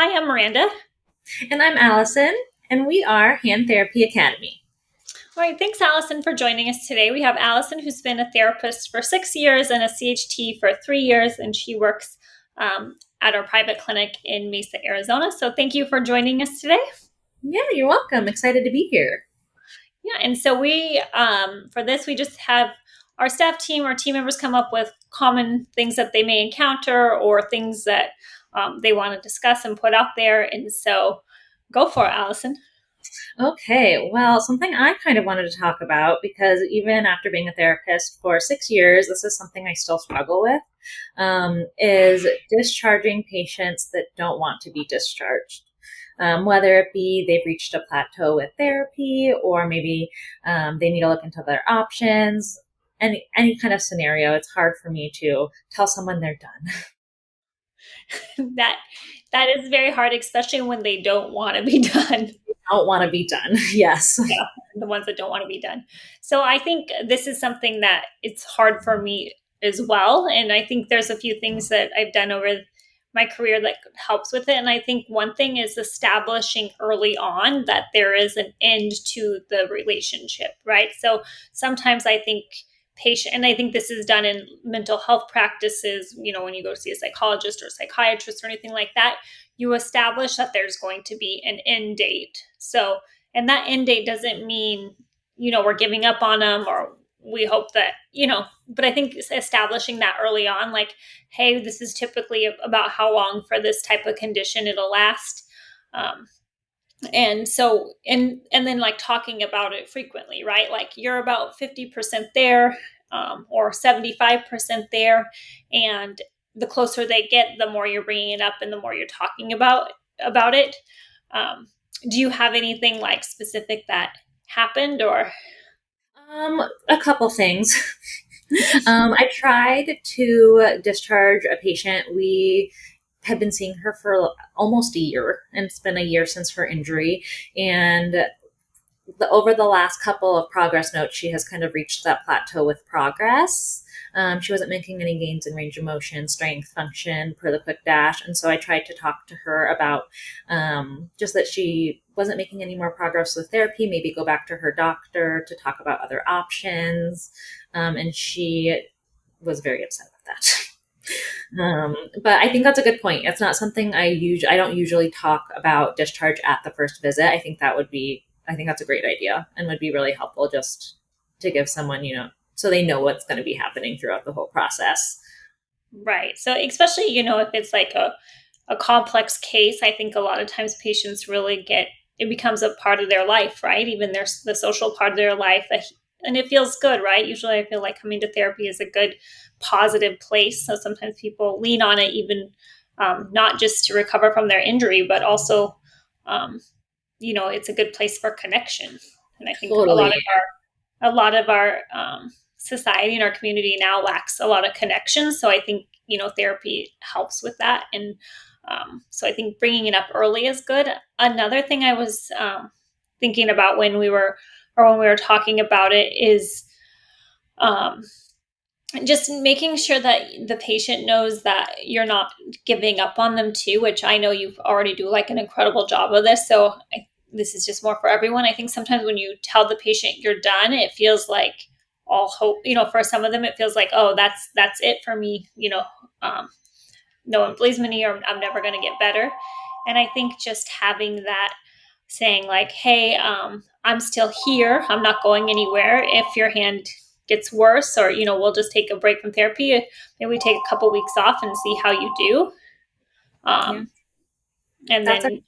Hi, I'm Miranda. And I'm Allison, and we are Hand Therapy Academy. All right, thanks, Allison, for joining us today. We have Allison, who's been a therapist for 6 years and a CHT for 3 years, and she works at our private clinic in Mesa, Arizona. So thank you for joining us today. Yeah, you're welcome. Excited to be here. Yeah, and so for this, we just have our staff team or team members come up with common things that they may encounter or things that they want to discuss and put out there. And so go for it, Allison. Okay, well, something I kind of wanted to talk about because even after being a therapist for 6 years, this is something I still struggle with, is discharging patients that don't want to be discharged. Whether it be they've reached a plateau with therapy or maybe they need to look into their options. Any kind of scenario, it's hard for me to tell someone they're done. that that is very hard, especially when they don't want to be done. Don't want to be done. Yes. Yeah, the ones that don't want to be done. So I think this is something that it's hard for me as well. And I think there's a few things that I've done over my career that helps with it. And I think one thing is establishing early on that there is an end to the relationship, right? So sometimes I think and I think this is done in mental health practices, when you go see a psychologist or a psychiatrist or anything like that, you establish that there's going to be an end date. So, and that end date doesn't mean, we're giving up on them or we hope that, but I think establishing that early on, like, hey, this is typically about how long for this type of condition it'll last. And so, and then like talking about it frequently, right? Like you're about 50% there, or 75% there. And the closer they get, the more you're bringing it up and the more you're talking about it. Do you have anything like specific that happened or? A couple things. I tried to discharge a patient. We had been seeing her for almost a year, and it's been a year since her injury. And over the last couple of progress notes, she has kind of reached that plateau with progress. She wasn't making any gains in range of motion, strength, function per the quick dash. And so I tried to talk to her about just that she wasn't making any more progress with therapy, maybe go back to her doctor to talk about other options. And she was very upset with that. But I think that's a good point. It's not something I don't usually talk about discharge at the first visit. I think that's a great idea and would be really helpful just to give someone, so they know what's going to be happening throughout the whole process. Right. So especially, if it's like a complex case, I think a lot of times patients really it becomes a part of their life, right? Even the social part of their life. And it feels good, right? Usually I feel like coming to therapy is a good, positive place. So sometimes people lean on it even not just to recover from their injury, but also, it's a good place for connection. And I think Totally. a lot of our society and our community now lacks a lot of connections. So I think, therapy helps with that. And so I think bringing it up early is good. Another thing I was thinking about when we were talking about it is just making sure that the patient knows that you're not giving up on them too, which I know you already do like an incredible job of this. So this is just more for everyone. I think sometimes when you tell the patient you're done, it feels like all hope, for some of them, it feels like, oh, that's it for me, no one believes me or I'm never going to get better. And I think just having that saying like, hey, I'm still here. I'm not going anywhere. If your hand gets worse or, we'll just take a break from therapy. Maybe we take a couple weeks off and see how you do. Yeah. And That's a then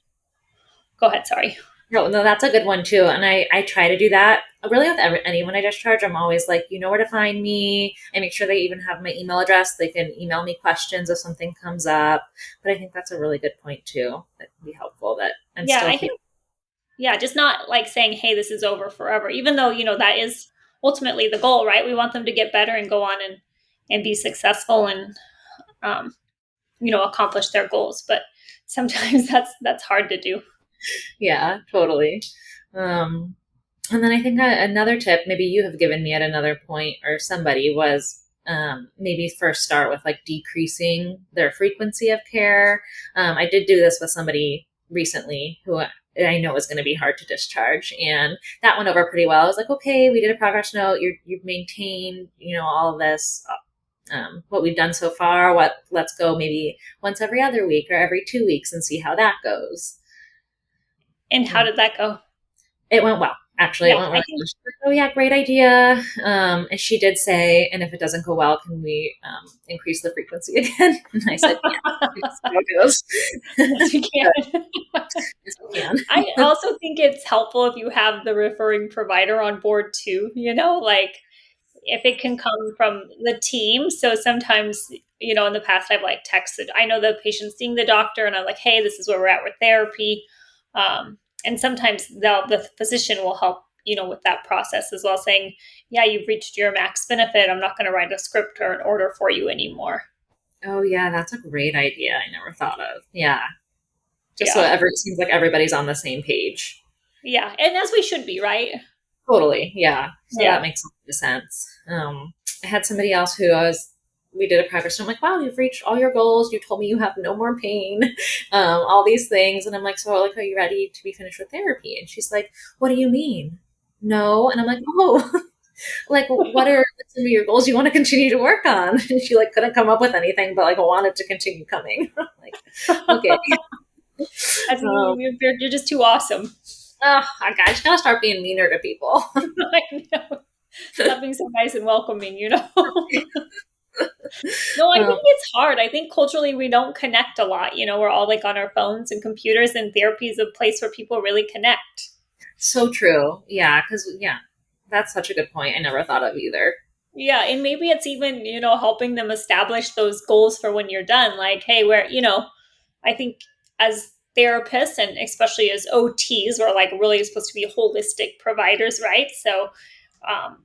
go ahead. Sorry. no, that's a good one too. And I try to do that really with anyone I discharge. I'm always like, you know where to find me. I make sure they even have my email address. They can email me questions if something comes up. But I think that's a really good point too. That can be helpful that I'm Yeah, still I here. think, yeah, just not like saying, hey, this is over forever, even though, that is ultimately the goal, right? We want them to get better and go on and be successful and, um, accomplish their goals. But sometimes that's hard to do. Yeah, totally. And then I think another tip, maybe you have given me at another point or somebody was maybe first start with like decreasing their frequency of care. I did do this with somebody recently who I know is going to be hard to discharge, and that went over pretty well. I was like, okay, we did a progress note. You've maintained, all of this, what we've done so far. Let's go maybe once every other week or every 2 weeks and see how that goes. And how did that go? It went well. Actually, it Yeah, went I really think well. She's like, oh yeah, great idea. And she did say, and if it doesn't go well, can we increase the frequency again? And I said, yeah, that's how it goes. yes, we can. Yes, we can. I also think it's helpful if you have the referring provider on board too, like if it can come from the team. So sometimes, in the past, I've like texted, I know the patient's seeing the doctor, and I'm like, hey, this is where we're at with therapy. And sometimes the physician will help, with that process as well, saying, yeah, you've reached your max benefit. I'm not going to write a script or an order for you anymore. Oh yeah, that's a great idea. I never thought of. Yeah, just so Yeah. it seems like everybody's on the same page. Yeah. And as we should be, right? Totally. Yeah. So that Yeah. makes a lot of sense. I had somebody else who we did a progress. And I'm like, wow, you've reached all your goals. You told me you have no more pain, all these things. And I'm like, so like, are you ready to be finished with therapy? And she's like, what do you mean? No. And I'm like, oh, like, what are some of your goals you want to continue to work on? And she like couldn't come up with anything, but like wanted to continue coming. Like, okay. As you're just too awesome. Oh, I just gotta start being meaner to people. I know. Stop being so nice and welcoming. No, I think um, it's hard. I think culturally we don't connect a lot. We're all like on our phones and computers, and therapy is a place where people really connect. so true. Yeah, because yeah, that's such a good point. I never thought of either. Yeah, and maybe it's even, helping them establish those goals for when you're done. Like, hey, I think as therapists and especially as OTs, we're like really supposed to be holistic providers, right? So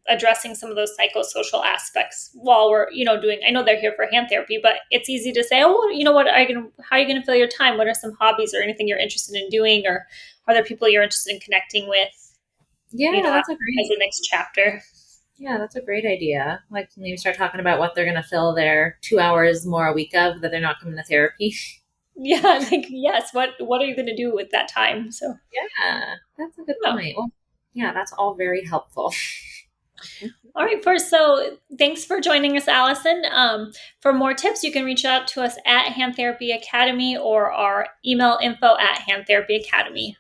addressing some of those psychosocial aspects while we're, doing, I know they're here for hand therapy, but it's easy to say, oh, how are you going to fill your time? What are some hobbies or anything you're interested in doing? Or are there people you're interested in connecting with, Yeah, that's a as great. the next chapter? Yeah, that's a great idea. Like maybe start talking about what they're gonna fill their 2 hours more a week of that they're not coming to therapy. Yeah, like, yes, what are you going to do with that time? So, Yeah, that's a good yeah. point. Well, yeah, that's all very helpful. All right, first, so thanks for joining us, Allison. For more tips, you can reach out to us at Hand Therapy Academy or our email info at Hand Therapy Academy.